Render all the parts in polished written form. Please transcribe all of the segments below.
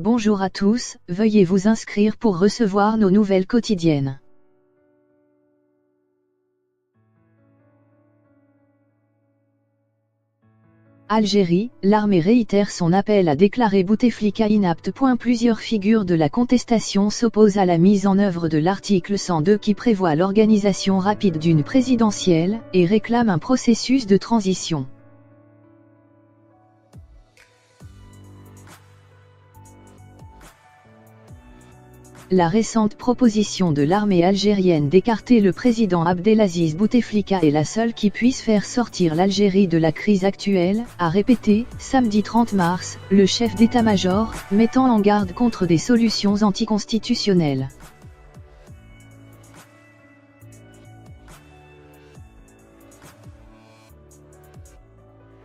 Bonjour à tous, veuillez vous inscrire pour recevoir nos nouvelles quotidiennes. Algérie, l'armée réitère son appel à déclarer Bouteflika inapte. Plusieurs figures de la contestation s'opposent à la mise en œuvre de l'article 102 qui prévoit l'organisation rapide d'une présidentielle, et réclament un processus de transition. La récente proposition de l'armée algérienne d'écarter le président Abdelaziz Bouteflika est la seule qui puisse faire sortir l'Algérie de la crise actuelle, a répété, samedi 30 mars, le chef d'état-major, mettant en garde contre des solutions anticonstitutionnelles.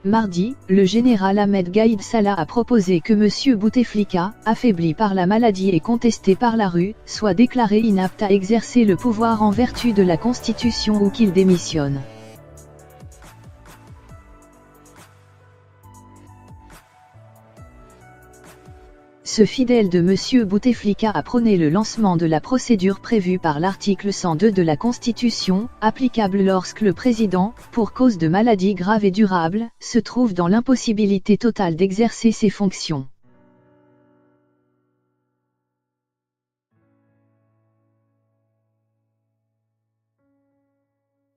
Mardi, le général Ahmed Gaïd Salah a proposé que M. Bouteflika, affaibli par la maladie et contesté par la rue, soit déclaré inapte à exercer le pouvoir en vertu de la Constitution ou qu'il démissionne. Ce fidèle de M. Bouteflika a prôné le lancement de la procédure prévue par l'article 102 de la Constitution, applicable lorsque le président, pour cause de maladie grave et durable, se trouve dans l'impossibilité totale d'exercer ses fonctions.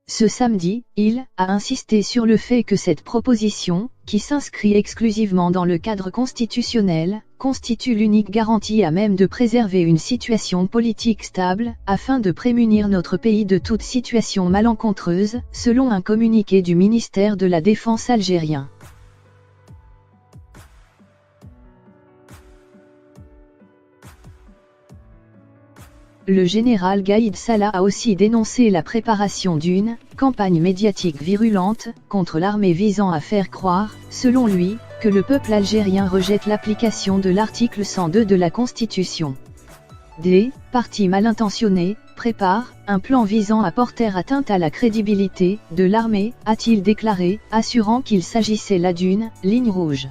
Ce samedi, il a insisté sur le fait que cette proposition, qui s'inscrit exclusivement dans le cadre constitutionnel, constitue l'unique garantie à même de préserver une situation politique stable, afin de prémunir notre pays de toute situation malencontreuse, selon un communiqué du ministère de la Défense algérien. Le général Gaïd Salah a aussi dénoncé la préparation d'une campagne médiatique virulente contre l'armée visant à faire croire, selon lui, que le peuple algérien rejette l'application de l'article 102 de la Constitution. Des partis mal intentionnés préparent un plan visant à porter atteinte à la crédibilité de l'armée, a-t-il déclaré, assurant qu'il s'agissait là d'une ligne rouge.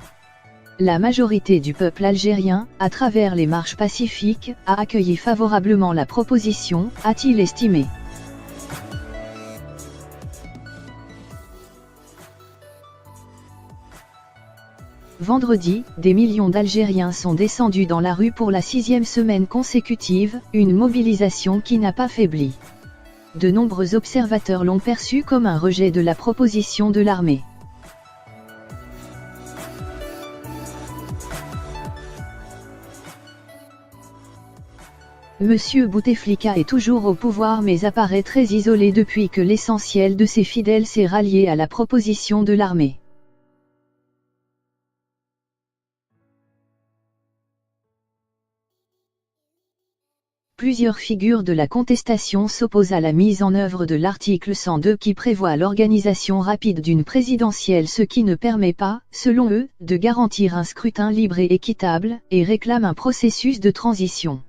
La majorité du peuple algérien, à travers les marches pacifiques, a accueilli favorablement la proposition, a-t-il estimé. Vendredi, des millions d'Algériens sont descendus dans la rue pour la 6e semaine consécutive, une mobilisation qui n'a pas faibli. De nombreux observateurs l'ont perçu comme un rejet de la proposition de l'armée. Monsieur Bouteflika est toujours au pouvoir mais apparaît très isolé depuis que l'essentiel de ses fidèles s'est rallié à la proposition de l'armée. Plusieurs figures de la contestation s'opposent à la mise en œuvre de l'article 102 qui prévoit l'organisation rapide d'une présidentielle, ce qui ne permet pas, selon eux, de garantir un scrutin libre et équitable, et réclament un processus de transition.